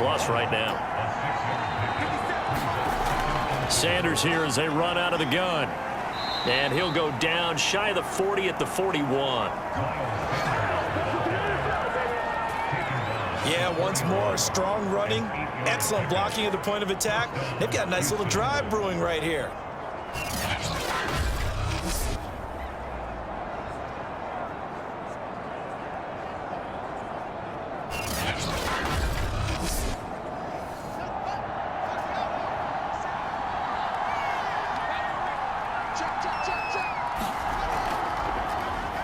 plus right now. Sanders here as they run out of the gun. And he'll go down shy of the 40 at the 41. Yeah, once more, strong running, excellent blocking at the point of attack. They've got a nice little drive brewing right here.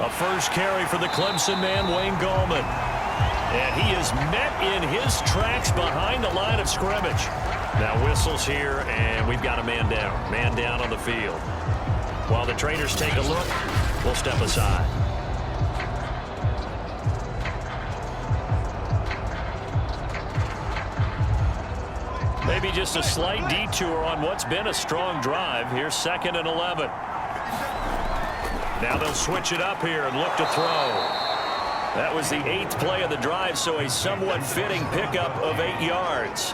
A first carry for the Clemson man, Wayne Gallman. And he is met in his tracks behind the line of scrimmage. Now whistles here, and we've got a man down. Man down on the field. While the trainers take a look, we'll step aside. Maybe just a slight detour on what's been a strong drive. Here's 2nd and 11. Now they'll switch it up here and look to throw. That was the 8th play of the drive, so a somewhat fitting pickup of 8 yards.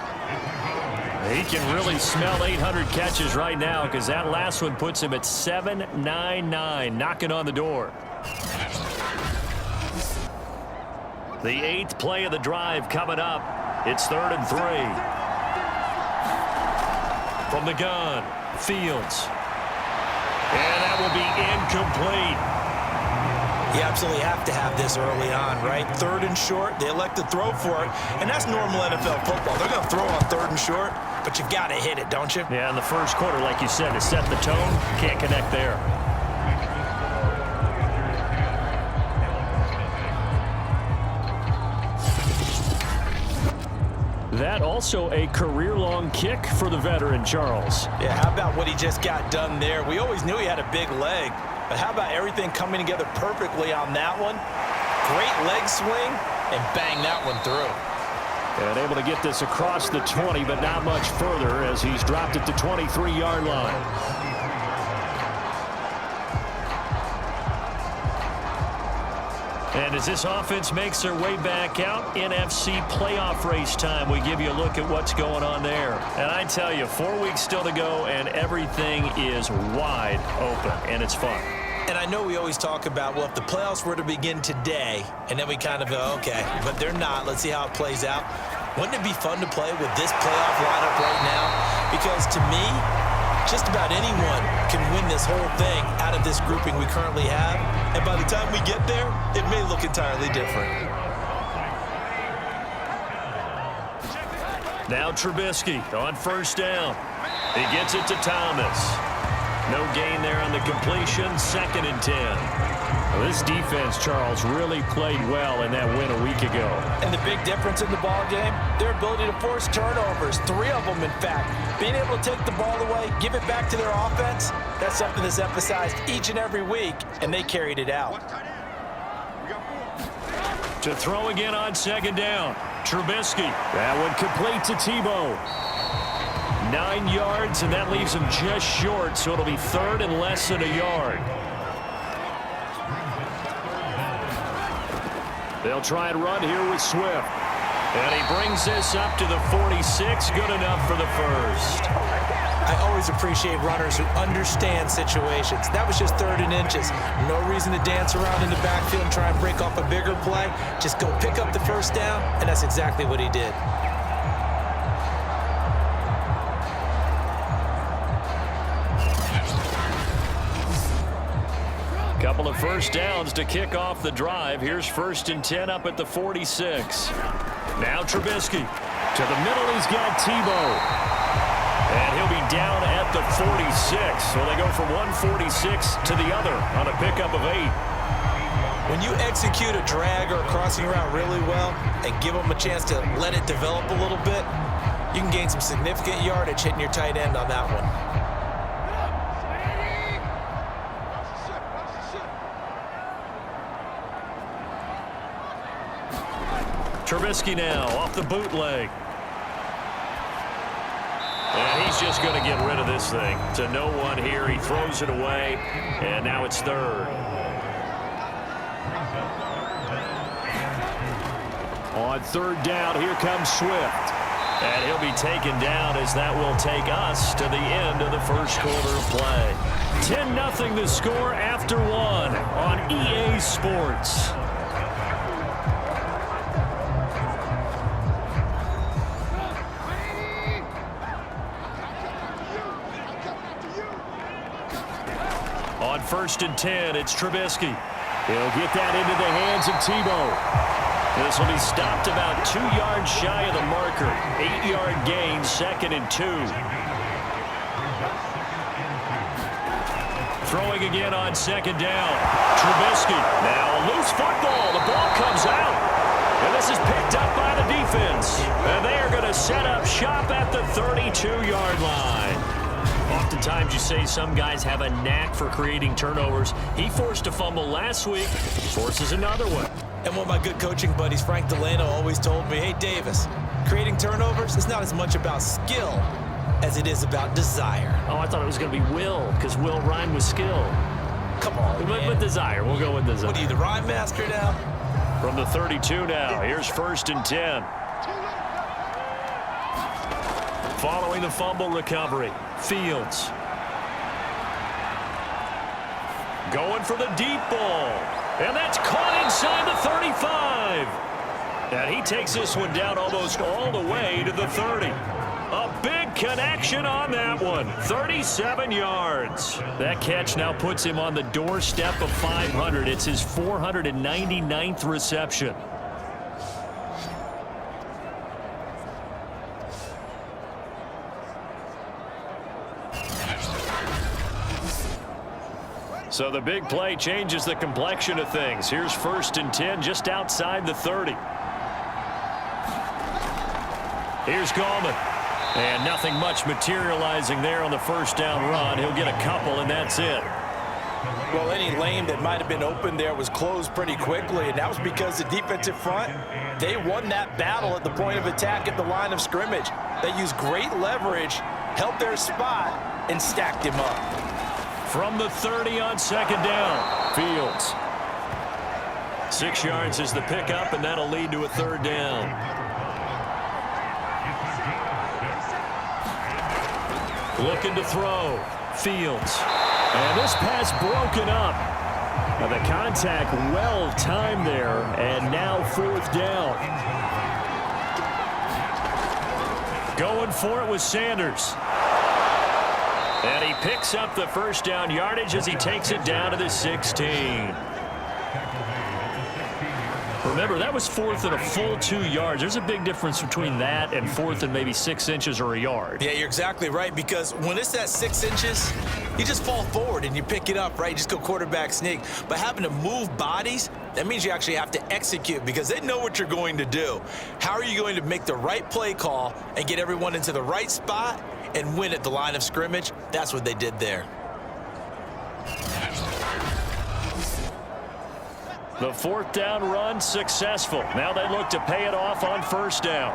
He can really smell 800 catches right now because that last one puts him at 799, knocking on the door. The 8th play of the drive coming up. It's 3rd and 3. From the gun, Fields. And that will be incomplete. You absolutely have to have this early on, right? 3rd and short, they elect to throw for it, and that's normal NFL football. They're going to throw on 3rd and short, but you've got to hit it, don't you? Yeah, in the first quarter, like you said, to set the tone, can't connect there. That also a career-long kick for the veteran, Charles. Yeah, how about what he just got done there? We always knew he had a big leg, but how about everything coming together perfectly on that one? Great leg swing, and bang that one through. And able to get this across the 20, but not much further as he's dropped it to 23-yard line. And as this offense makes their way back out, NFC playoff race time, we give you a look at what's going on there. And I tell you, 4 weeks still to go, and everything is wide open, and it's fun. And I know we always talk about, well, if the playoffs were to begin today, and then we kind of go, okay, but they're not. Let's see how it plays out. Wouldn't it be fun to play with this playoff lineup right now? Because to me, just about anyone can win this whole thing out of this grouping we currently have. And by the time we get there, it may look entirely different. Now Trubisky on 1st down. He gets it to Thomas. No gain there on the completion. 2nd and 10. Well, this defense, Charles, really played well in that win a week ago. And the big difference in the ball game, their ability to force turnovers. 3 of them, in fact. Being able to take the ball away, give it back to their offense, that's something that's emphasized each and every week, and they carried it out. To throw again on 2nd down. Trubisky. That one complete to Tebow. 9 yards, and that leaves him just short, so it'll be 3rd and less than a yard. They'll try and run here with Swift. And he brings this up to the 46. Good enough for the first. I always appreciate runners who understand situations. That was just 3rd and inches. No reason to dance around in the backfield and try and break off a bigger play. Just go pick up the 1st down, and that's exactly what he did. Couple of 1st downs to kick off the drive. Here's 1st and 10 up at the 46. Now Trubisky. To the middle, he's got Tebow. And he'll be down at the 46. So they go from 146 to the other on a pickup of 8. When you execute a drag or a crossing route really well and give them a chance to let it develop a little bit, you can gain some significant yardage hitting your tight end on that one. Trubisky now off the bootleg. And he's just going to get rid of this thing. To no one here. He throws it away. And now it's 3rd. On 3rd down, here comes Swift. And he'll be taken down as that will take us to the end of the first quarter of play. 10-0 the score after one on EA Sports. On 1st and 10, it's Trubisky. He'll get that into the hands of Tebow. This will be stopped about 2 yards shy of the marker. 8-yard gain, 2nd and 2. Throwing again on 2nd down. Trubisky. Now a loose football. The ball comes out. And this is picked up by the defense. And they are going to set up shop at the 32-yard line. Oftentimes you say some guys have a knack for creating turnovers. He forced a fumble last week, forces another one. And one of my good coaching buddies, Frank Delano, always told me, hey, Davis, creating turnovers is not as much about skill as it is about desire. Oh, I thought it was going to be will, because will rhyme with skill. Come on, man. With desire. We'll go with desire. What are you, the rhyme master now? From the 32 now, here's 1st and 10. Following the fumble recovery, Fields. Going for the deep ball. And that's caught inside the 35. And he takes this one down almost all the way to the 30. A big connection on that one. 37 yards. That catch now puts him on the doorstep of 500. It's his 499th reception. So the big play changes the complexion of things. Here's 1st and 10 just outside the 30. Here's Gallman. And nothing much materializing there on the 1st down run. He'll get a couple, and that's it. Well, any lane that might have been open there was closed pretty quickly, and that was because the defensive front, they won that battle at the point of attack at the line of scrimmage. They used great leverage, held their spot, and stacked him up. From the 30 on 2nd down, Fields. 6 yards is the pickup, and that'll lead to a 3rd down. Looking to throw, Fields. And this pass broken up. Now the contact well timed there, and now 4th down. Going for it with Sanders. And he picks up the 1st down yardage as he takes it down to the 16. Remember, that was 4th and a full 2 yards. There's a big difference between that and 4th and maybe 6 inches or a yard. Yeah, you're exactly right, because when it's that 6 inches, you just fall forward and you pick it up, right? You just go quarterback sneak. But having to move bodies, that means you actually have to execute because they know what you're going to do. How are you going to make the right play call and get everyone into the right spot and win at the line of scrimmage? That's what they did there. The 4th down run successful. Now they look to pay it off on 1st down.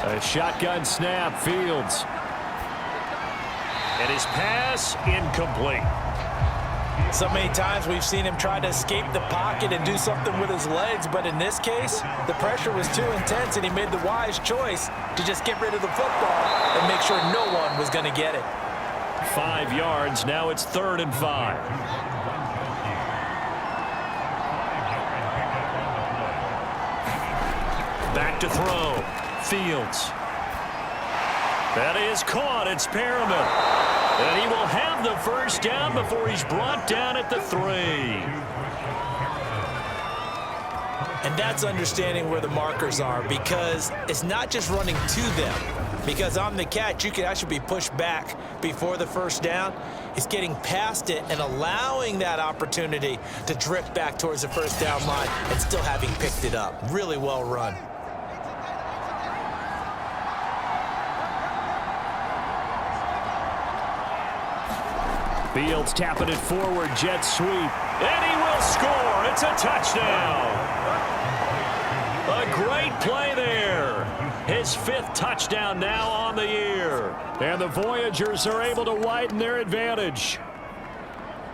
A shotgun snap, Fields. And his pass incomplete. So many times we've seen him try to escape the pocket and do something with his legs, but in this case, the pressure was too intense and he made the wise choice to just get rid of the football and make sure no one was going to get it. 5 yards, now it's 3rd and 5. Back to throw, Fields. That is caught, it's Perriman. And he will have the 1st down before he's brought down at the 3. And that's understanding where the markers are, because it's not just running to them. Because on the catch, you can actually be pushed back before the 1st down. It's getting past it and allowing that opportunity to drift back towards the 1st down line and still having picked it up. Really well run. Fields tapping it forward, jet sweep. And he will score. It's a touchdown. A great play there. His 5th touchdown now on the year. And the Voyagers are able to widen their advantage.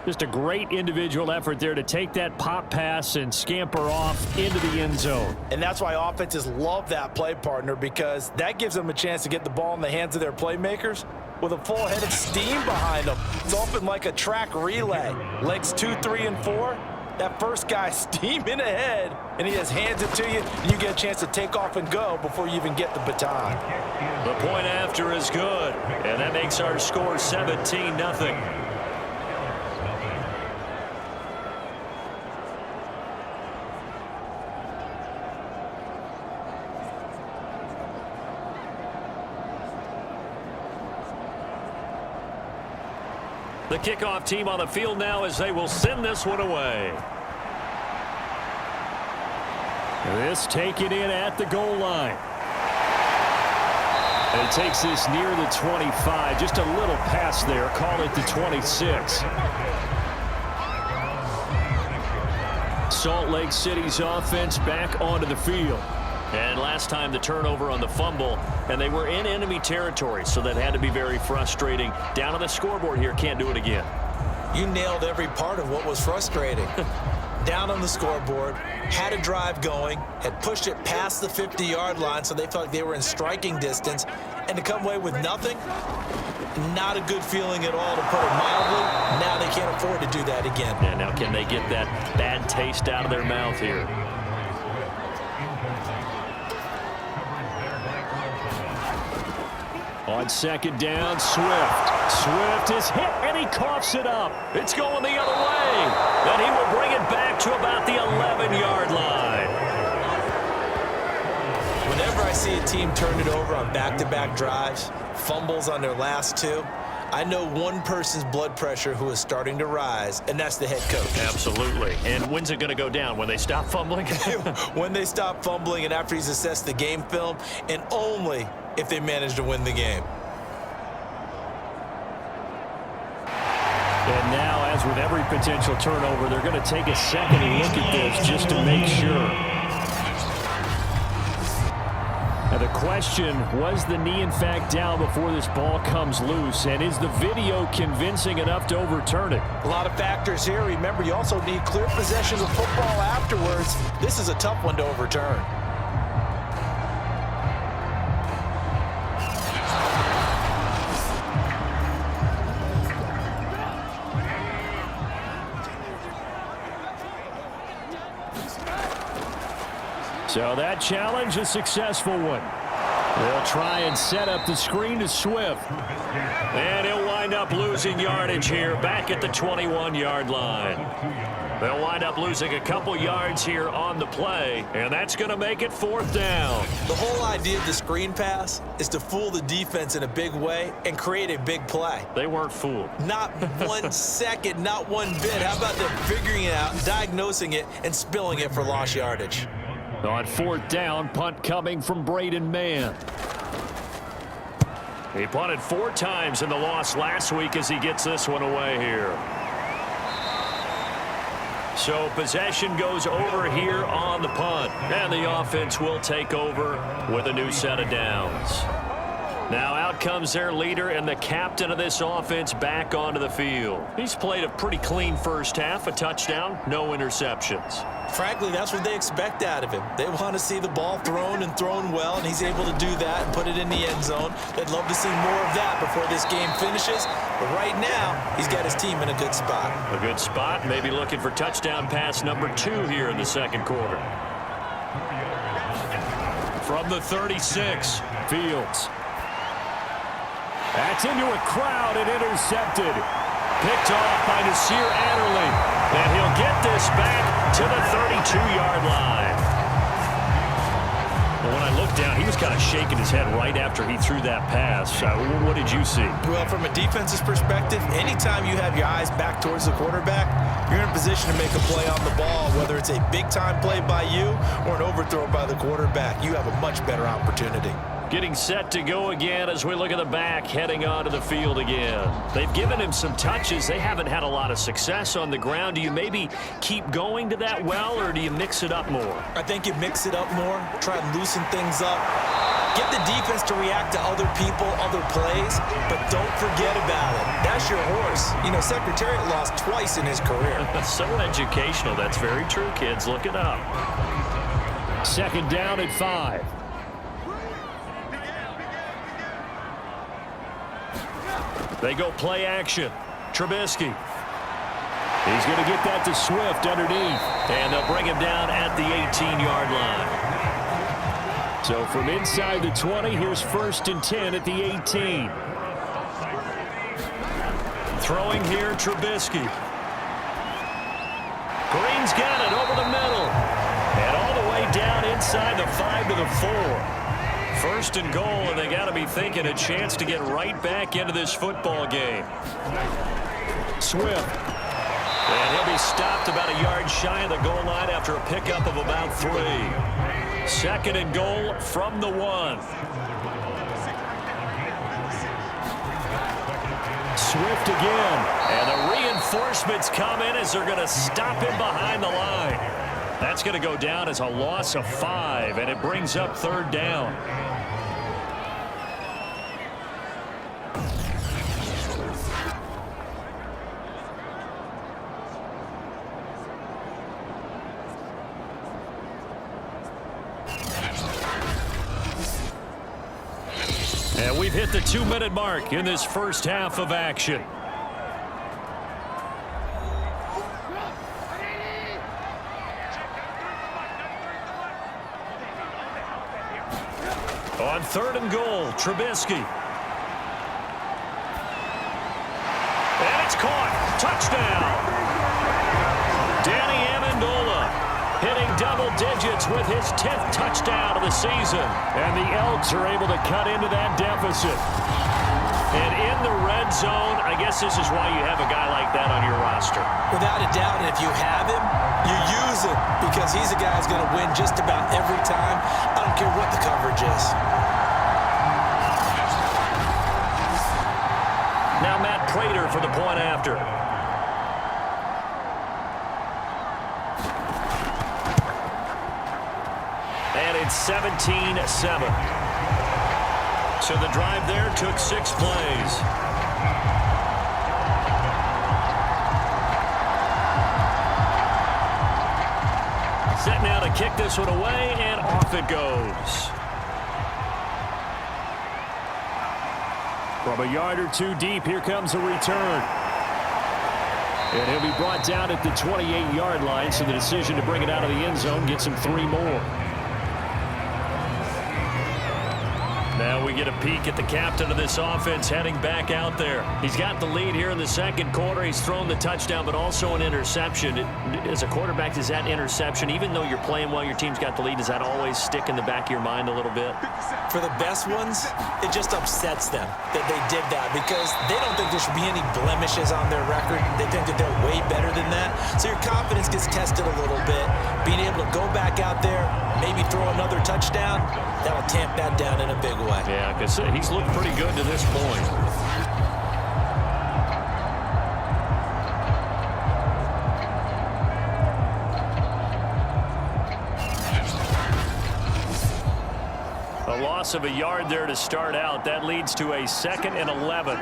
Just a great individual effort there to take that pop pass and scamper off into the end zone. And that's why offenses love that play, partner, because that gives them a chance to get the ball in the hands of their playmakers with a full head of steam behind them. It's often like a track relay. Legs 2, 3, and 4. That first guy steaming ahead, and he just hands it to you, and you get a chance to take off and go before you even get the baton. The point after is good, and that makes our score 17-0. The kickoff team on the field now as they will send this one away. This taken in at the goal line. And it takes this near the 25. Just a little pass there. Call it the 26. Salt Lake City's offense back onto the field. And last time the turnover on the fumble, and they were in enemy territory, so that had to be very frustrating. Down on the scoreboard here, can't do it again. You nailed every part of what was frustrating. Down on the scoreboard, had a drive going, had pushed it past the 50-yard line so they felt like they were in striking distance, and to come away with nothing, not a good feeling at all, to put it mildly. Now they can't afford to do that again. And now can they get that bad taste out of their mouth here? On second down, Swift. Swift is hit, and he coughs it up. It's going the other way. And he will bring it back to about the 11-yard line. Whenever I see a team turn it over on back-to-back drives, fumbles on their last two, I know one person's blood pressure who is starting to rise, and that's the head coach. Absolutely. And when's it going to go down? When they stop fumbling? When they stop fumbling and after he's assessed the game film, and only if they manage to win the game. And now, as with every potential turnover, they're going to take a second look at this just to make sure. Now the question, was the knee in fact down before this ball comes loose? And is the video convincing enough to overturn it? A lot of factors here. Remember, you also need clear possession of football afterwards. This is a tough one to overturn. So that challenge, a successful one. They'll try and set up the screen to Swift. And he'll wind up losing yardage here back at the 21-yard line. They'll wind up losing a couple yards here on the play, and that's going to make it 4th down. The whole idea of the screen pass is to fool the defense in a big way and create a big play. They weren't fooled. Not 1 second, not one bit. How about them figuring it out, diagnosing it, and spilling it for lost yardage? On 4th down, punt coming from Braden Mann. He punted 4 times in the loss last week as he gets this one away here. So possession goes over here on the punt. And the offense will take over with a new set of downs. Now out comes their leader and the captain of this offense back onto the field. He's played a pretty clean first half, a touchdown, no interceptions. Frankly, that's what they expect out of him. They want to see the ball thrown and thrown well, and he's able to do that and put it in the end zone. They'd love to see more of that before this game finishes. But right now, he's got his team in a good spot. A good spot, maybe looking for touchdown pass number 2 here in the second quarter. From the 36, Fields. That's into a crowd and intercepted. Picked off by Nasir Adderley. And he'll get this back to the 32-yard line. Well, when I looked down, he was kind of shaking his head right after he threw that pass. What did you see? Well, from a defense's perspective, anytime you have your eyes back towards the quarterback, you're in a position to make a play on the ball, whether it's a big-time play by you or an overthrow by the quarterback. You have a much better opportunity. Getting set to go again as we look at the back, heading onto the field again. They've given him some touches. They haven't had a lot of success on the ground. Do you maybe keep going to that well, or do you mix it up more? I think you mix it up more, try and loosen things up. Get the defense to react to other people, other plays, but don't forget about it. That's your horse. You know, Secretariat lost twice in his career. So educational. That's very true, kids. Look it up. Second down at 5. They go play action. Trubisky. He's going to get that to Swift underneath. And they'll bring him down at the 18-yard line. So from inside the 20, here's 1st and 10 at the 18. Throwing here, Trubisky. Green's got it over the middle. And all the way down inside the 5 to the 4. 1st and goal, and they got to be thinking a chance to get right back into this football game. Swift. And he'll be stopped about a yard shy of the goal line after a pickup of about 3. 2nd and goal from the 1. Swift again. And the reinforcements come in as they're going to stop him behind the line. That's going to go down as a loss of 5, and it brings up 3rd down. And we've hit the 2-minute mark in this first half of action. On 3rd and goal, Trubisky. And it's caught. Touchdown. Danny Amendola hitting double digits with his 10th touchdown of the season. And the Elks are able to cut into that deficit. And in the red zone, I guess this is why you have a guy like that on your roster. Without a doubt, and if you have him, you use him because he's a guy who's going to win just about every time. I don't care what the coverage is. Now Matt Prater for the point after. And it's 17-7. So the drive there took 6 plays. Set now to kick this one away, and off it goes. From a yard or 2 deep, here comes a return. And he'll be brought down at the 28-yard line, so the decision to bring it out of the end zone gets him 3 more. Now we get a peek at the captain of this offense heading back out there. He's got the lead here in the second quarter. He's thrown the touchdown, but also an interception. As a quarterback, does that interception, even though you're playing well, your team's got the lead, does that always stick in the back of your mind a little bit? For the best ones, it just upsets them that they did that because they don't think there should be any blemishes on their record. They think that they're way better than that. So your confidence gets tested a little bit. Being able to go back out there, maybe throw another touchdown, that'll tamp that down in a big way. Yeah, because he's looked pretty good to this point. A loss of a yard there to start out. That leads to a 2nd and 11.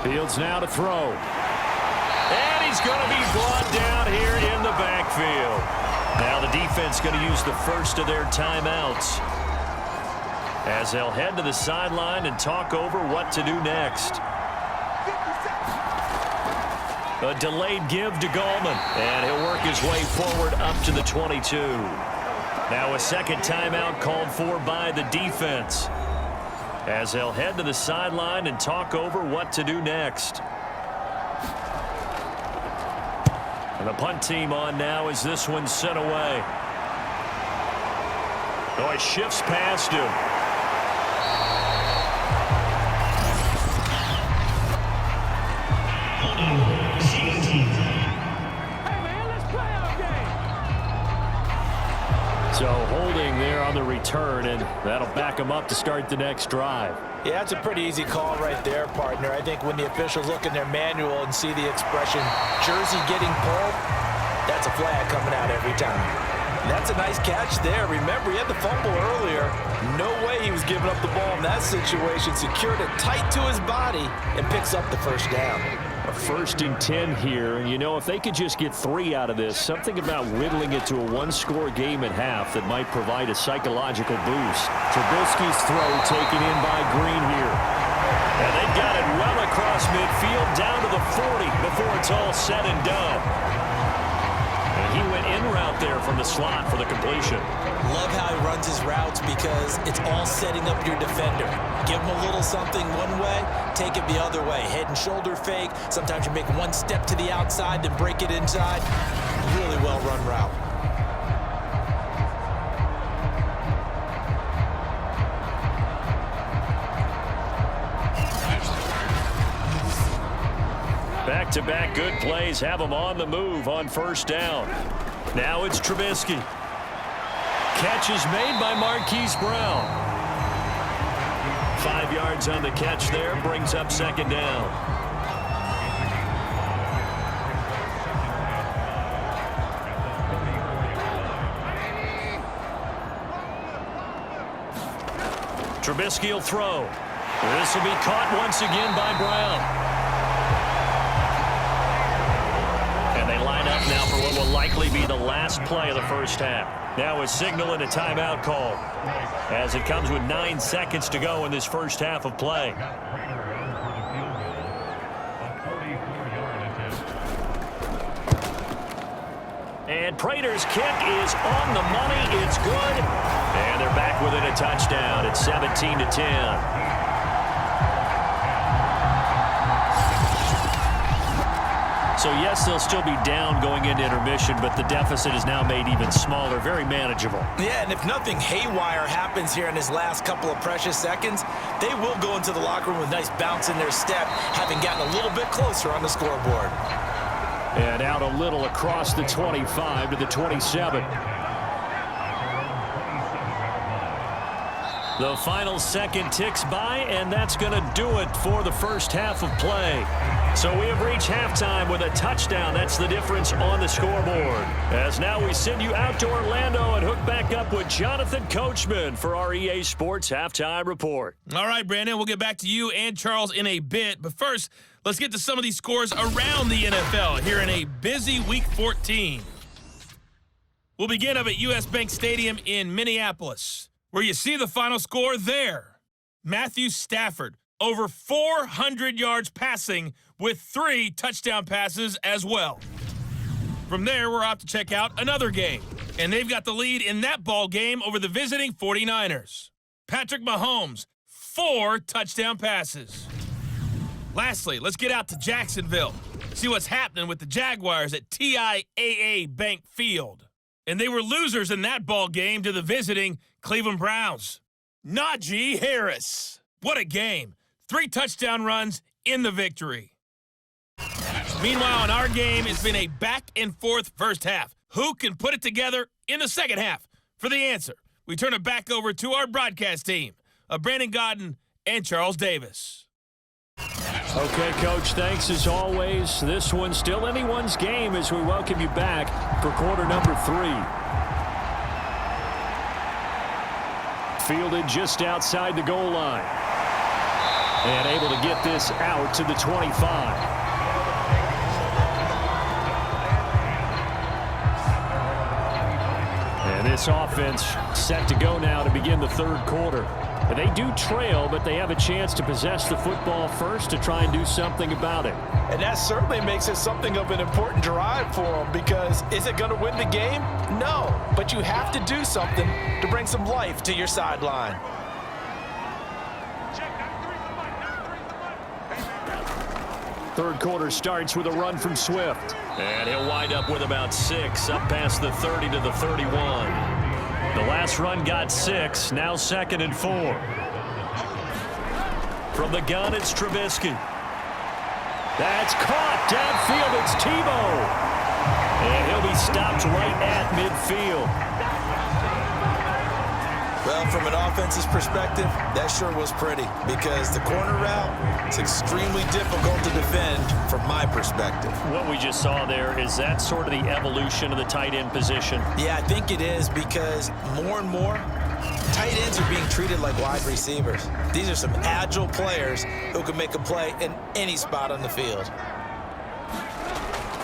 Fields now to throw. And he's going to be brought down here in the backfield. Now the defense going to use the first of their timeouts as they'll head to the sideline and talk over what to do next. A delayed give to Gallman, and he'll work his way forward up to the 22. Now a second timeout called for by the defense as they'll head to the sideline and talk over what to do next. And the punt team on now as this one's sent away. Oh, he shifts past him. So holding there on the return, and that'll back him up to start the next drive. Yeah, that's a pretty easy call right there, partner. I think when the officials look in their manual and see the expression jersey getting pulled, that's a flag coming out every time. That's a nice catch there. Remember, he had the fumble earlier. No way he was giving up the ball in that situation. Secured it tight to his body and picks up the first down. A 1st and 10 here. You know, if they could just get 3 out of this, something about whittling it to a one-score game at half that might provide a psychological boost. Trubisky's throw taken in by Green here. And they've got it well across midfield down to the 40 before it's all said and done. And he went in route there from the slot for the completion. Love how he runs his routes because it's all setting up your defender. Give him a little something one way, take it the other way. Head and shoulder fake. Sometimes you make one step to the outside, then break it inside. Really well run route. Back-to-back good plays have them on the move on 1st down. Now it's Trubisky. Catch is made by Marquise Brown. 5 yards on the catch there, brings up 2nd down. Trubisky will throw. This will be caught once again by Brown. Now for what will likely be the last play of the 1st half. Now a signal and a timeout call as it comes with 9 seconds to go in this 1st half of play. And Prater's kick is on the money. It's good. And they're back within a touchdown. It's 17-10. So, yes, they'll still be down going into intermission, but the deficit is now made even smaller, very manageable. Yeah, and if nothing haywire happens here in his last couple of precious seconds, they will go into the locker room with nice bounce in their step, having gotten a little bit closer on the scoreboard. And out a little across the 25 to the 27. The final second ticks by, and that's going to do it for the 1st half of play. So we have reached halftime with a touchdown. That's the difference on the scoreboard. As now we send you out to Orlando and hook back up with Jonathan Coachman for our EA Sports Halftime Report. All right, Brandon, we'll get back to you and Charles in a bit. But first, let's get to some of these scores around the NFL here in a busy Week 14. We'll begin up at U.S. Bank Stadium in Minneapolis, where you see the final score there. Matthew Stafford, over 400 yards passing with 3 touchdown passes as well. From there, we're off to check out another game, and they've got the lead in that ball game over the visiting 49ers. Patrick Mahomes, 4 touchdown passes. Lastly, let's get out to Jacksonville, see what's happening with the Jaguars at TIAA Bank Field. And they were losers in that ball game to the visiting Cleveland Browns. Najee Harris. What a game. 3 touchdown runs in the victory. Meanwhile, in our game, it's been a back-and-forth first half. Who can put it together in the second half? For the answer, we turn it back over to our broadcast team of Brandon Godden and Charles Davis. Okay, Coach, thanks as always. This one's still anyone's game as we welcome you back for quarter number 3. Fielded just outside the goal line. And able to get this out to the 25. And this offense set to go now to begin the 3rd quarter. And they do trail, but they have a chance to possess the football first to try and do something about it. And that certainly makes it something of an important drive for them, because is it going to win the game? No, but you have to do something to bring some life to your sideline. Third quarter starts with a run from Swift. And he'll wind up with about 6, up past the 30 to the 31. The last run got 6, now 2nd and 4. From the gun, it's Trubisky. That's caught downfield. It's Tebow. And he'll be stopped right at midfield. Well, Well, from an offensive perspective, that sure was pretty because the corner route is extremely difficult to defend from my perspective. What we just saw there, is that sort of the evolution of the tight end position? Yeah, I think it is because more and more, tight ends are being treated like wide receivers. These are some agile players who can make a play in any spot on the field.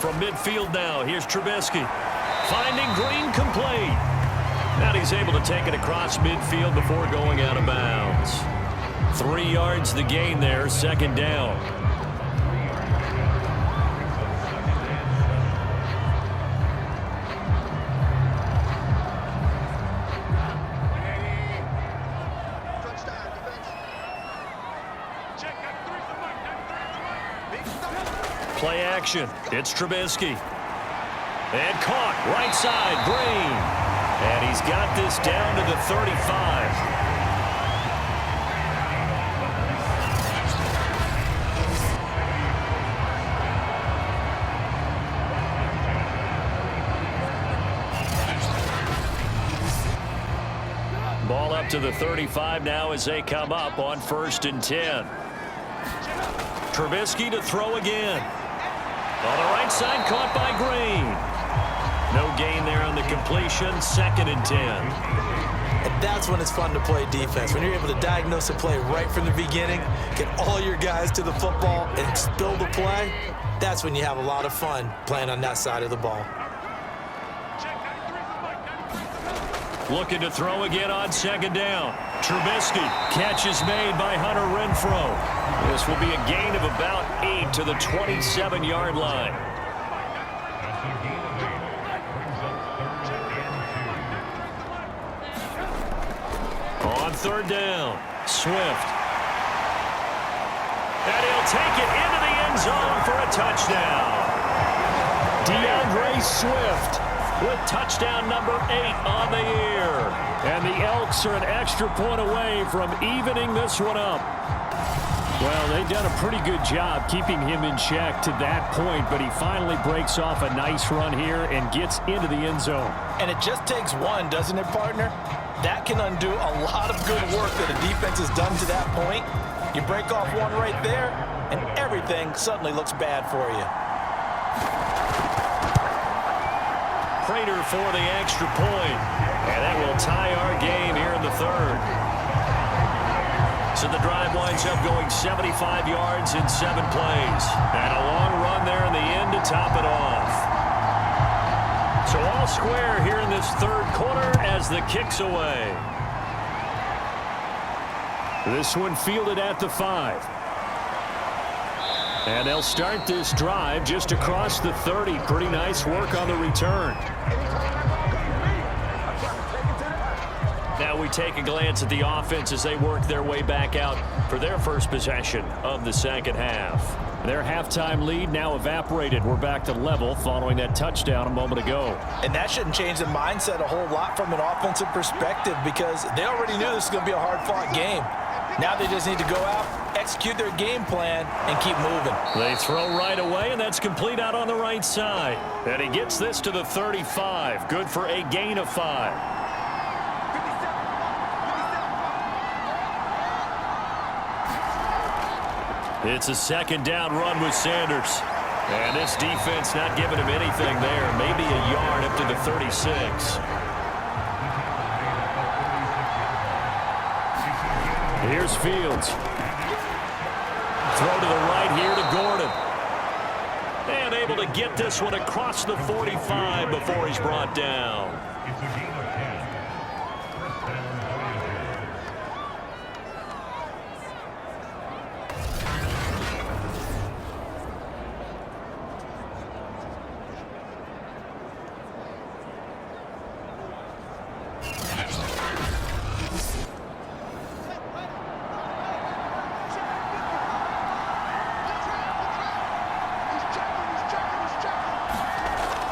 From midfield now, here's Trubisky. Finding Green complete. And he's able to take it across midfield before going out of bounds. 3 yards the gain there, second down. Play action. It's Trubisky. And caught right side, Green. And he's got this down to the 35. Ball up to the 35 now as they come up on 1st and 10. Trubisky to throw again. On the right side, caught by Green. No gain there on the completion, 2nd and 10. And that's when it's fun to play defense. When you're able to diagnose a play right from the beginning, get all your guys to the football, and spill the play, that's when you have a lot of fun playing on that side of the ball. Looking to throw again on 2nd down. Trubisky, catch is made by Hunter Renfrow. This will be a gain of about 8 to the 27-yard line. On 3rd down, Swift. And he'll take it into the end zone for a touchdown. DeAndre Swift with touchdown number 8 on the year. And the Elks are an extra point away from evening this one up. Well, they've done a pretty good job keeping him in check to that point, but he finally breaks off a nice run here and gets into the end zone. And it just takes one, doesn't it, partner? That can undo a lot of good work that a defense has done to that point. You break off one right there, and everything suddenly looks bad for you. Prater for the extra point, and that will tie our game here in the 3rd. So the drive winds up going 75 yards in 7 plays. And a long run there in the end to top it off. So all square here in this 3rd quarter as the kick's away. This one fielded at the 5. And they'll start this drive just across the 30. Pretty nice work on the return. Now we take a glance at the offense as they work their way back out for their first possession of the 2nd half. Their halftime lead now evaporated. We're back to level following that touchdown a moment ago. And that shouldn't change the mindset a whole lot from an offensive perspective because they already knew this was going to be a hard-fought game. Now they just need to go out, execute their game plan, and keep moving. They throw right away, and that's complete out on the right side. And he gets this to the 35. Good for a gain of 5. It's a 2nd down run with Sanders. And this defense not giving him anything there. Maybe a yard up to the 36. Here's Fields. Throw to the right here to Gordon. And able to get this one across the 45 before he's brought down.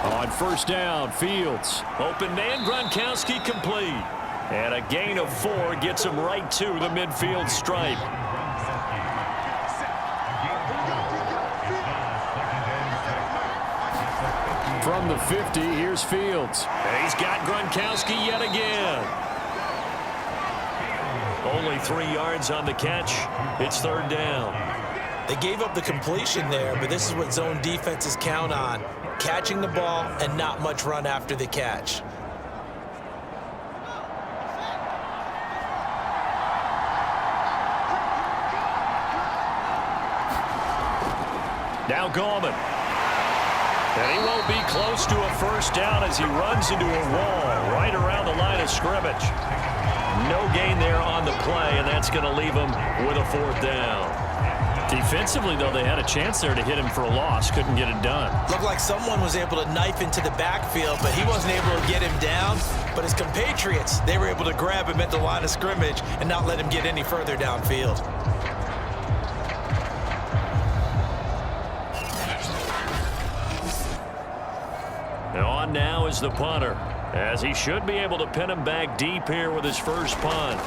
On 1st down, Fields. Open man, Gronkowski complete. And a gain of 4 gets him right to the midfield stripe. From the 50, here's Fields. And he's got Gronkowski yet again. Only 3 yards on the catch. It's third down. They gave up the completion there, but this is what zone defenses count on. Catching the ball and not much run after the catch. Now Gallman. And he won't be close to a first down as he runs into a wall right around the line of scrimmage. No gain there on the play, and that's going to leave him with a fourth down. Defensively, though, they had a chance there to hit him for a loss. Couldn't get it done. Looked like someone was able to knife into the backfield, but he wasn't able to get him down. But his compatriots, they were able to grab him at the line of scrimmage and not let him get any further downfield. On now is the punter, as he should be able to pin him back deep here with his first punt.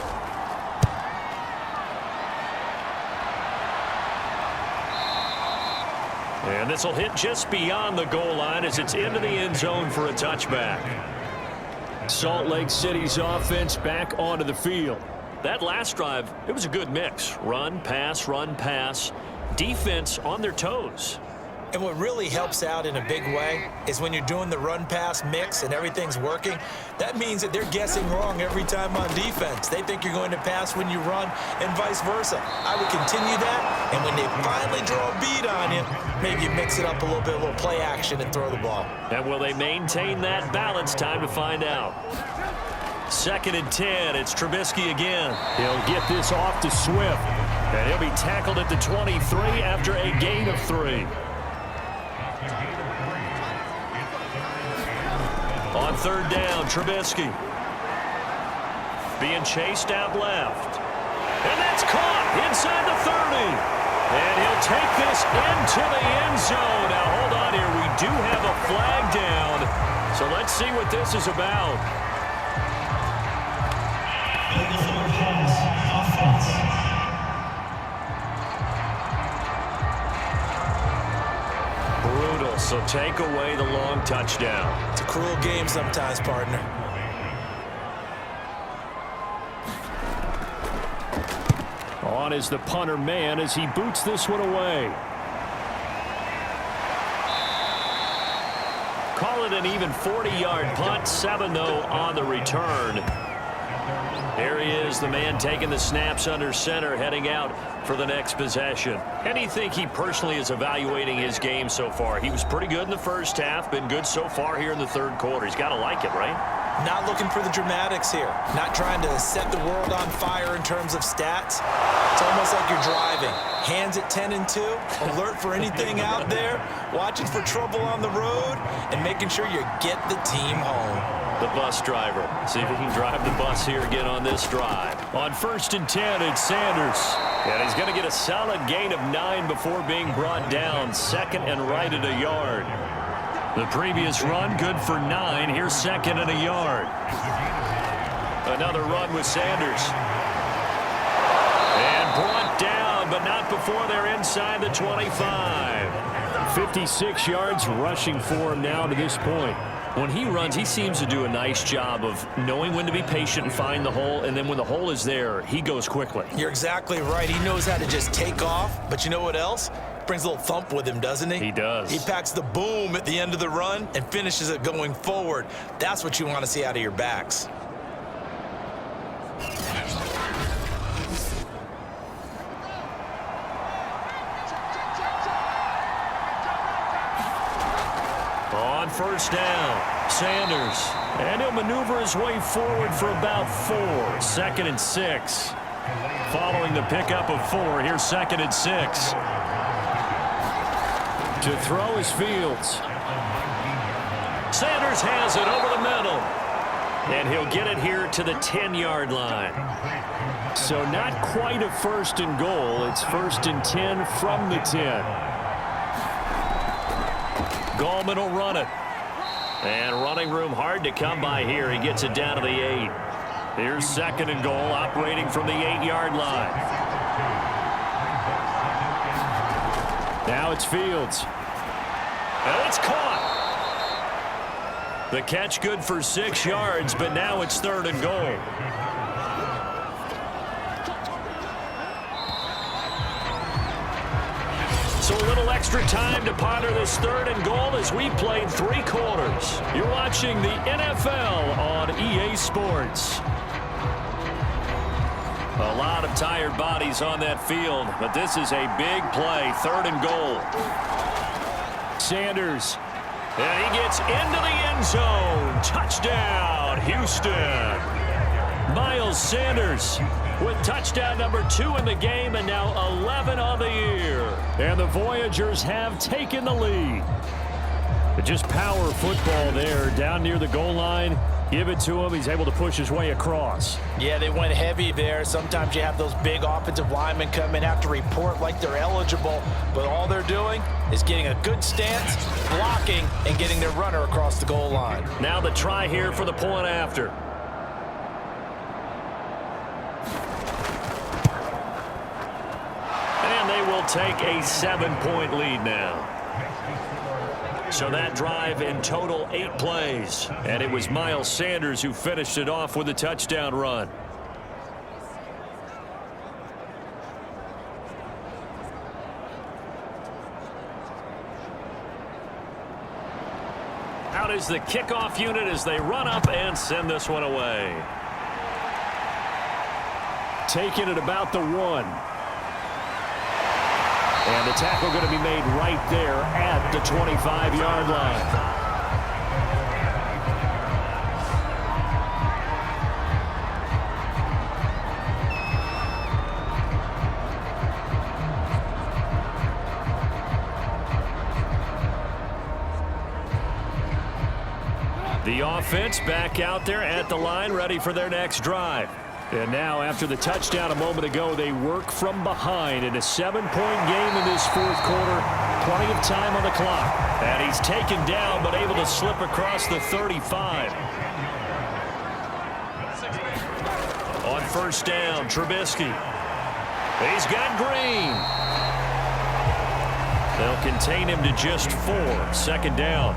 And this will hit just beyond the goal line as it's into the end zone for a touchback. Salt Lake City's offense back onto the field. That last drive, it was a good mix. Run, pass, defense on their toes. And what really helps out in a big way is when you're doing the run-pass mix and everything's working, that means that they're guessing wrong every time on defense. They think you're going to pass when you run and vice versa. I would continue that, and when they finally draw a beat on you, maybe you mix it up a little play action and throw the ball. And will they maintain that balance? Time to find out. 2nd and 10, it's Trubisky again. He'll get this off to Swift, and he'll be tackled at the 23 after a gain of 3. On 3rd down, Trubisky being chased out left. And that's caught inside the 30. And he'll take this into the end zone. Now, hold on here. We do have a flag down. So let's see what this is about. Brutal, so take away the long touchdown. It's a cruel game sometimes, partner. On is the punter man as he boots this one away. Call it an even 40-yard punt. 7, though, on the return. Here he is, the man taking the snaps under center, heading out for the next possession. And you think he personally is evaluating his game so far? He was pretty good in the first half, been good so far here in the 3rd quarter. He's got to like it, right? Not looking for the dramatics here. Not trying to set the world on fire in terms of stats. It's almost like you're driving. Hands at 10 and 2, alert for anything out there, watching for trouble on the road, and making sure you get the team home. The bus driver. See if he can drive the bus here again on this drive. On 1st and 10, it's Sanders. And he's going to get a solid gain of 9 before being brought down. 2nd and right at a yard. The previous run, good for 9. Here's 2nd and a yard. Another run with Sanders. And brought down, but not before they're inside the 25. 56 yards rushing for him now to this point. When he runs, he seems to do a nice job of knowing when to be patient and find the hole, and then when the hole is there, he goes quickly. You're exactly right. He knows how to just take off, but you know what else? Brings a little thump with him, doesn't he? He does. He packs the boom at the end of the run and finishes it going forward. That's what you want to see out of your backs. On 1st down, Sanders. And he'll maneuver his way forward for about 4. 2nd and 6. Following the pickup of 4, here's 2nd and 6. To throw is Fields. Sanders has it over the middle. And he'll get it here to the 10-yard line. So not quite a 1st and goal. It's 1st and 10 from the 10. Gallman will run it. And running room hard to come by here. He gets it down to the 8. Here's 2nd and goal, operating from the 8-yard line. Now it's Fields. And it's caught. The catch good for 6 yards, but now it's 3rd and goal. extra time to ponder this 3rd and goal as we played 3 quarters. You're watching the NFL on EA Sports. A lot of tired bodies on that field, but this is a big play, 3rd and goal. Sanders, and he gets into the end zone. Touchdown, Houston. Miles Sanders with touchdown number 2 in the game and now 11 on the year. And the Voyagers have taken the lead. But just power football there down near the goal line. Give it to him. He's able to push his way across. Yeah, they went heavy there. Sometimes you have those big offensive linemen come in, have to report like they're eligible, but all they're doing is getting a good stance, blocking, and getting their runner across the goal line. Now the try here for the point after. And they will take a 7-point lead now. So that drive in total 8 plays. And it was Miles Sanders who finished it off with a touchdown run. Out is the kickoff unit as they run up and send this one away. Taking it about the 1. And the tackle going to be made right there at the 25-yard line. The offense back out there at the line, ready for their next drive. And now, after the touchdown a moment ago, they work from behind in a 7-point game in this 4th quarter. Plenty of time on the clock. And he's taken down, but able to slip across the 35. On 1st down, Trubisky. He's got Green. They'll contain him to just 4. 2nd down.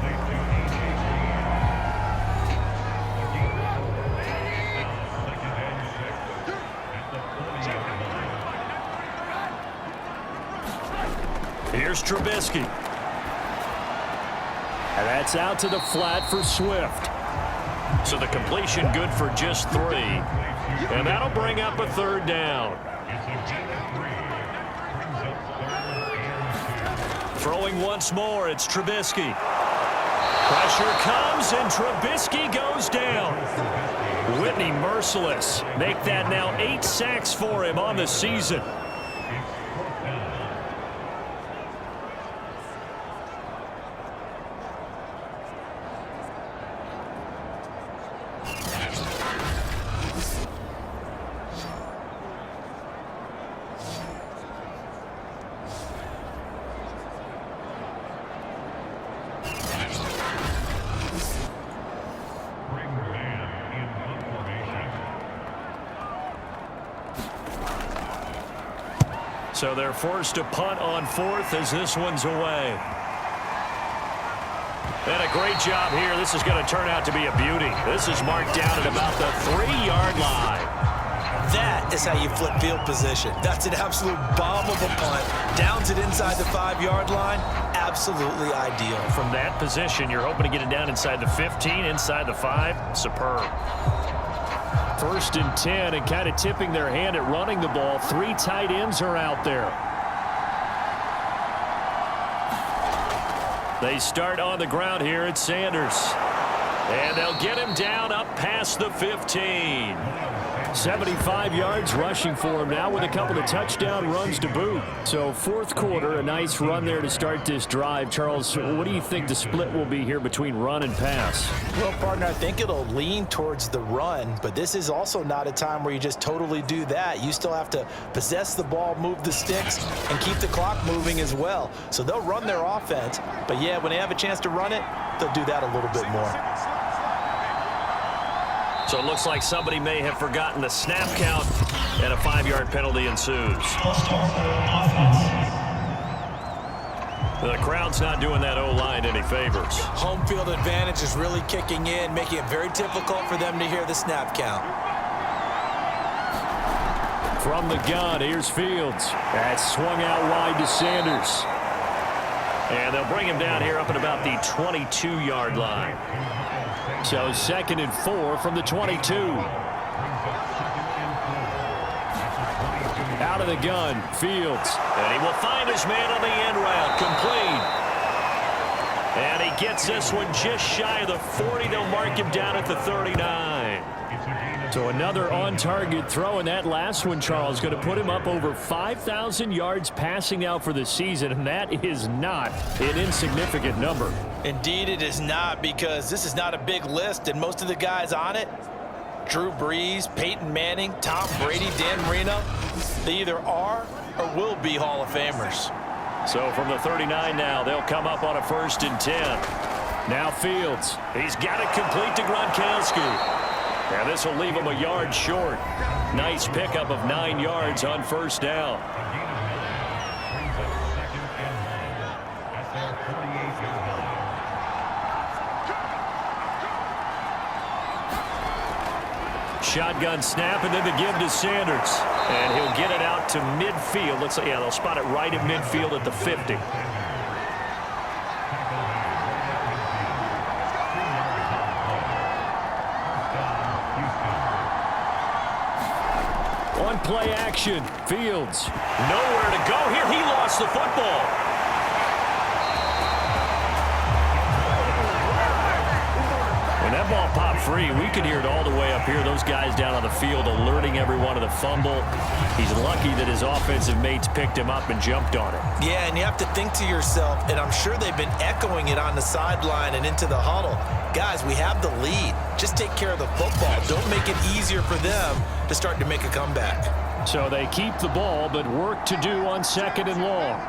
Here's Trubisky. And that's out to the flat for Swift. So the completion good for just 3. And that'll bring up a 3rd down. Throwing once more, it's Trubisky. Pressure comes, and Trubisky goes down. Whitney merciless. Make that now 8 sacks for him on the season. So they're forced to punt on 4th as this one's away. And a great job here. This is going to turn out to be a beauty. This is marked down at about the 3-yard line. That is how you flip field position. That's an absolute bomb of a punt. Downs it inside the 5-yard line. Absolutely ideal. From that position, you're hoping to get it down inside the 15, inside the 5. Superb. 1st and 10, and kind of tipping their hand at running the ball. 3 tight ends are out there. They start on the ground here at Sanders. And they'll get him down up past the 15. 75 yards rushing for him now with a couple of touchdown runs to boot. So 4th quarter, a nice run there to start this drive. Charles, what do you think the split will be here between run and pass? Well, partner, I think it'll lean towards the run, but this is also not a time where you just totally do that. You still have to possess the ball, move the sticks, and keep the clock moving as well. So they'll run their offense, but yeah, when they have a chance to run it, they'll do that a little bit more. So it looks like somebody may have forgotten the snap count, and a 5-yard penalty ensues. The crowd's not doing that O-line any favors. Home field advantage is really kicking in, making it very difficult for them to hear the snap count. From the gun, here's Fields. That's swung out wide to Sanders. And they'll bring him down here up at about the 22-yard line. So 2nd and 4 from the 22. Out of the gun, Fields. And he will find his man on the end route, complete. And he gets this one just shy of the 40. They'll mark him down at the 39. So another on-target throw, and that last one, Charles, going to put him up over 5,000 yards passing out for the season, and that is not an insignificant number. Indeed it is not, because this is not a big list, and most of the guys on it, Drew Brees, Peyton Manning, Tom Brady, Dan Marino, they either are or will be Hall of Famers. So from the 39 now, they'll come up on a 1st and 10. Now Fields. He's got it complete to Gronkowski. And this will leave him a yard short. Nice pickup of 9 yards on 1st down. Shotgun snap, and then the give to Sanders. And he'll get it out to midfield. Looks like, yeah, they'll spot it right at midfield at the 50. On play action, Fields. Nowhere to go here. He lost the football. When that ball popped free, we could hear it all the way up here. Those guys down on the field alerting everyone of the fumble. He's lucky that his offensive mates picked him up and jumped on it. Yeah, and you have to think to yourself, and I'm sure they've been echoing it on the sideline and into the huddle. Guys, we have the lead. Just take care of the football. Don't make it easier for them to start to make a comeback. So they keep the ball, but work to do on 2nd and long.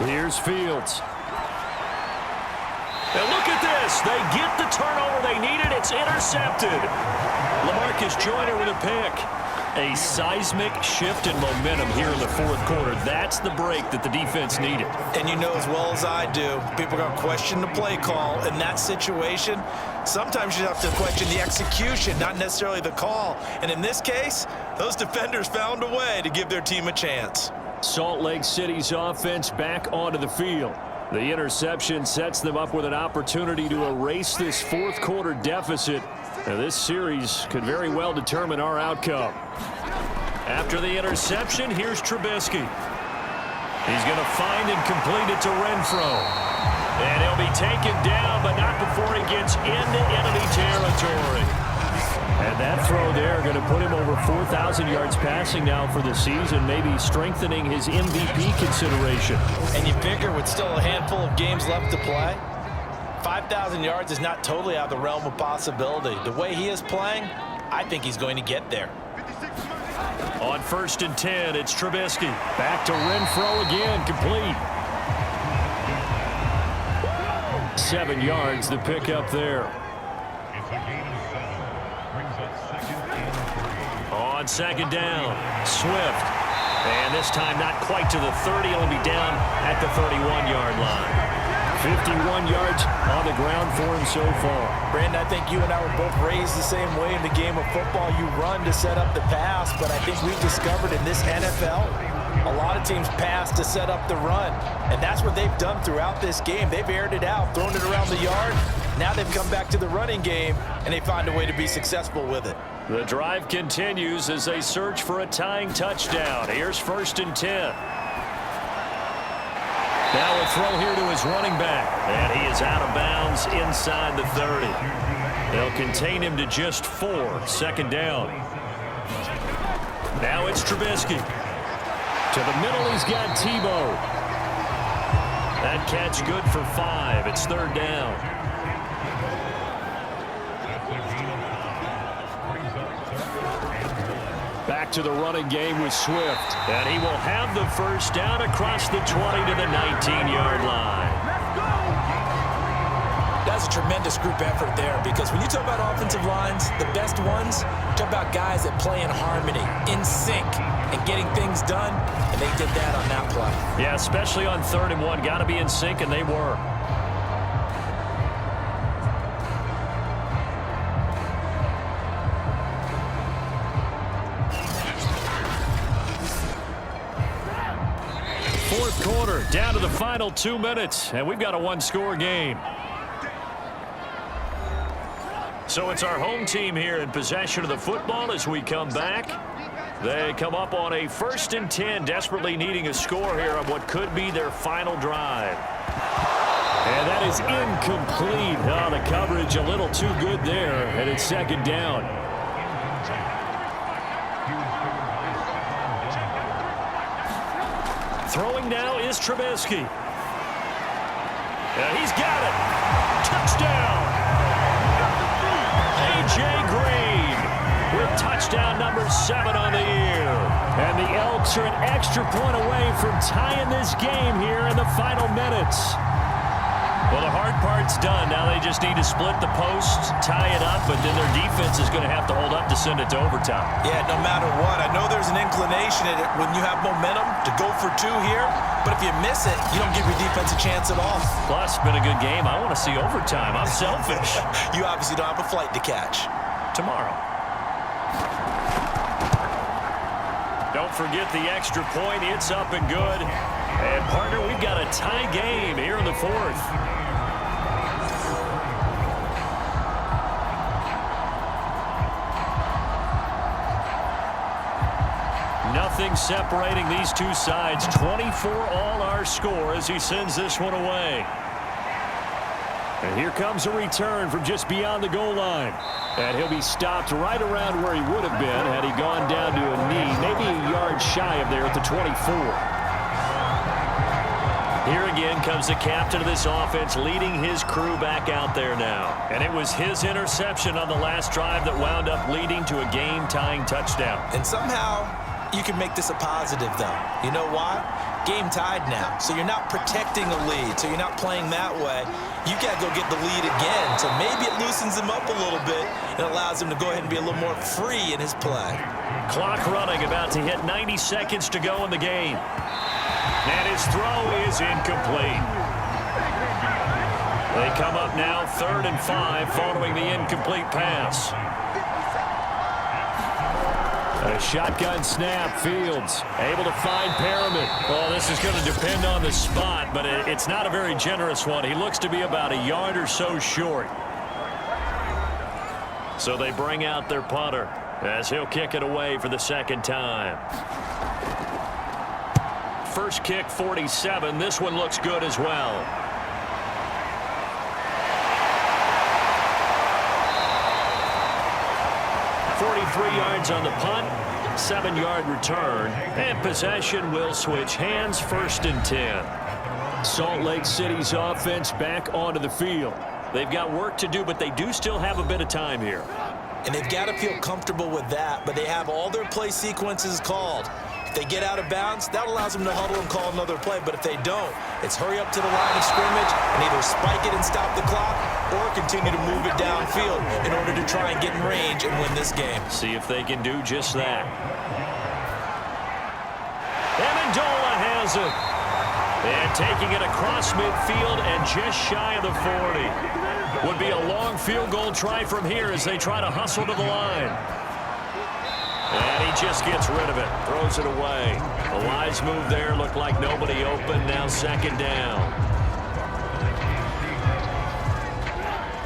Here's Fields. And look at this. They get the turnover they needed. It's intercepted. LaMarcus Joyner with a pick. A seismic shift in momentum here in the 4th quarter. That's the break that the defense needed. And you know as well as I do, people are going to question the play call in that situation. Sometimes you have to question the execution, not necessarily the call. And in this case, those defenders found a way to give their team a chance. Salt Lake City's offense back onto the field. The interception sets them up with an opportunity to erase this 4th quarter deficit. Now, this series could very well determine our outcome. After the interception, here's Trubisky. He's going to find and complete it to Renfro. And he'll be taken down, but not before he gets into enemy territory. And that throw there going to put him over 4,000 yards passing now for the season, maybe strengthening his MVP consideration. And you figure with still a handful of games left to play, 5,000 yards is not totally out of the realm of possibility. The way he is playing, I think he's going to get there. On 1st and 10, it's Trubisky. Back to Renfro again, complete. 7 yards, the pickup there. On 2nd down, Swift. And this time not quite to the 30. He'll be down at the 31-yard line. 51 yards on the ground for him so far. Brandon, I think you and I were both raised the same way in the game of football. You run to set up the pass, but I think we've discovered in this NFL, a lot of teams pass to set up the run. And that's what they've done throughout this game. They've aired it out, thrown it around the yard. Now they've come back to the running game, and they find a way to be successful with it. The drive continues as they search for a tying touchdown. Here's 1st and 10. Now a throw here to his running back. And he is out of bounds inside the 30. They'll contain him to just 4. 2nd down. Now it's Trubisky. To the middle, he's got Tebow. That catch good for 5. It's 3rd down. Back to the running game with Swift. And he will have the 1st down across the 20 to the 19-yard line. That's a tremendous group effort there, because when you talk about offensive lines, the best ones, talk about guys that play in harmony, in sync, and getting things done, and they did that on that play. Yeah, especially on 3rd and 1. Got to be in sync, and they were. quarter, down to the final 2 minutes, and we've got a one-score game. So it's our home team here in possession of the football as we come back. They come up on a 1st and 10, desperately needing a score here on what could be their final drive. And that is incomplete. Oh, the coverage a little too good there, and it's 2nd down. Throwing now is Trubisky. And he's got it. Touchdown. A.J. Green with touchdown number 7 on the year. And the Elks are an extra point away from tying this game here in the final minutes. Well, the hard part's done. Now they just need to split the posts, tie it up, but then their defense is going to have to hold up to send it to overtime. Yeah, no matter what. I know there's an inclination in it when you have momentum to go for 2 here, but if you miss it, you don't give your defense a chance at all. Plus, it's been a good game. I want to see overtime. I'm selfish. You obviously don't have a flight to catch. Tomorrow. Don't forget the extra point. It's up and good. And, partner, we've got a tie game here in the 4th. Nothing separating these two sides. 24 all our score as he sends this one away. And here comes a return from just beyond the goal line. And he'll be stopped right around where he would have been had he gone down to a knee, maybe a yard shy of there at the 24. Here again comes the captain of this offense leading his crew back out there now. And it was his interception on the last drive that wound up leading to a game-tying touchdown. And somehow you can make this a positive, though. You know why? Game tied now. So you're not protecting a lead. So you're not playing that way. You got to go get the lead again. So maybe it loosens him up a little bit and allows him to go ahead and be a little more free in his play. Clock running, about to hit 90 seconds to go in the game. And his throw is incomplete. They come up now 3rd and 5 following the incomplete pass. A shotgun snap. Fields able to find Perriman. Well, this is going to depend on the spot, but it's not a very generous one. He looks to be about a yard or so short. So they bring out their punter as he'll kick it away for the 2nd time. First kick, 47. This one looks good as well. Yards on the punt, 7-yard return, and possession will switch hands. 1st and 10. Salt Lake City's offense back onto the field. They've got work to do, but they do still have a bit of time here. And they've got to feel comfortable with that, but they have all their play sequences called. If they get out of bounds, that allows them to huddle and call another play, but if they don't, it's hurry up to the line of scrimmage and either spike it and stop the clock or continue to move it downfield in order to try and get in range and win this game. See if they can do just that. Amendola has it. And taking it across midfield and just shy of the 40. Would be a long field goal try from here as they try to hustle to the line. And he just gets rid of it, throws it away. A wise move there, looked like nobody open, now 2nd down.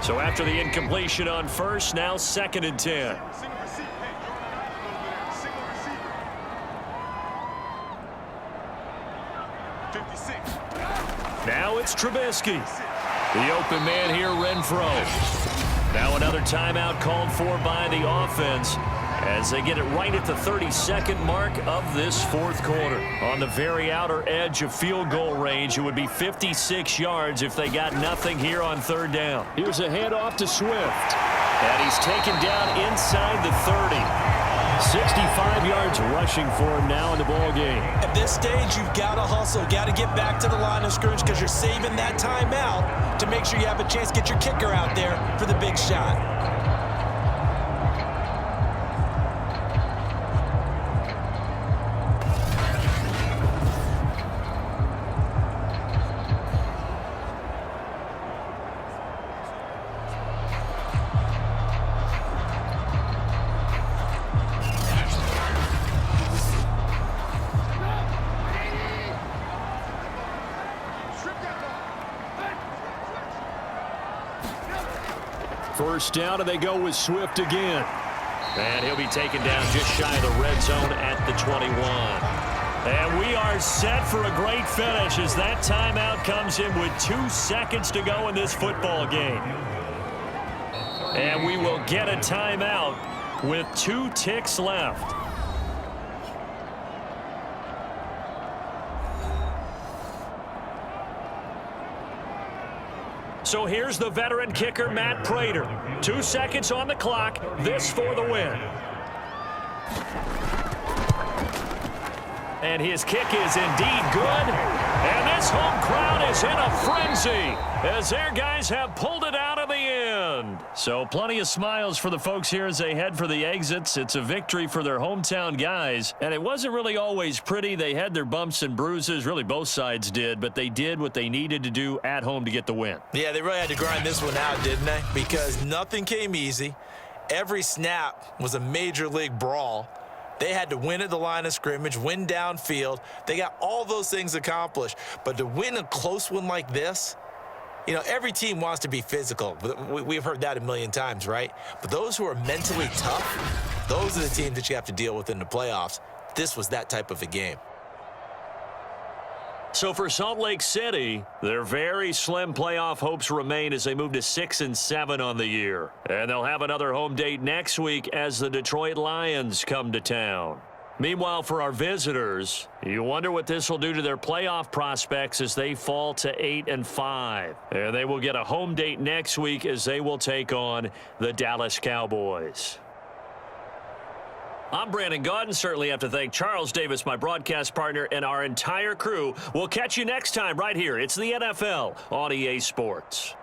So after the incompletion on 1st, now 2nd and 10. Now it's Trubisky. The open man here, Renfro. Now another timeout called for by the offense as they get it right at the 32nd mark of this 4th quarter. On the very outer edge of field goal range, it would be 56 yards if they got nothing here on 3rd down. Here's a handoff to Swift. And he's taken down inside the 30. 65 yards rushing for him now in the ball game. At this stage, you've got to hustle, got to get back to the line of scrimmage because you're saving that timeout to make sure you have a chance to get your kicker out there for the big shot. first down, and they go with Swift again. And he'll be taken down just shy of the red zone at the 21. And we are set for a great finish as that timeout comes in with 2 seconds to go in this football game. And we will get a timeout with 2 ticks left. So here's the veteran kicker, Matt Prater. 2 seconds on the clock. This for the win. And his kick is indeed good. And this home crowd is in a frenzy as their guys have pulled it out of the end. So plenty of smiles for the folks here as they head for the exits. It's a victory for their hometown guys. And it wasn't really always pretty. They had their bumps and bruises. Really, both sides did. But they did what they needed to do at home to get the win. Yeah, they really had to grind this one out, didn't they? Because nothing came easy. Every snap was a major league brawl. They had to win at the line of scrimmage, win downfield. They got all those things accomplished. But to win a close one like this, you know, every team wants to be physical. We've heard that a million times, right? But those who are mentally tough, those are the teams that you have to deal with in the playoffs. This was that type of a game. So for Salt Lake City, their very slim playoff hopes remain as they move to 6-7 on the year. And they'll have another home date next week as the Detroit Lions come to town. Meanwhile, for our visitors, you wonder what this will do to their playoff prospects as they fall to 8-5. And they will get a home date next week as they will take on the Dallas Cowboys. I'm Brandon Gaudin. Certainly have to thank Charles Davis, my broadcast partner, and our entire crew. We'll catch you next time right here. It's the NFL on EA Sports.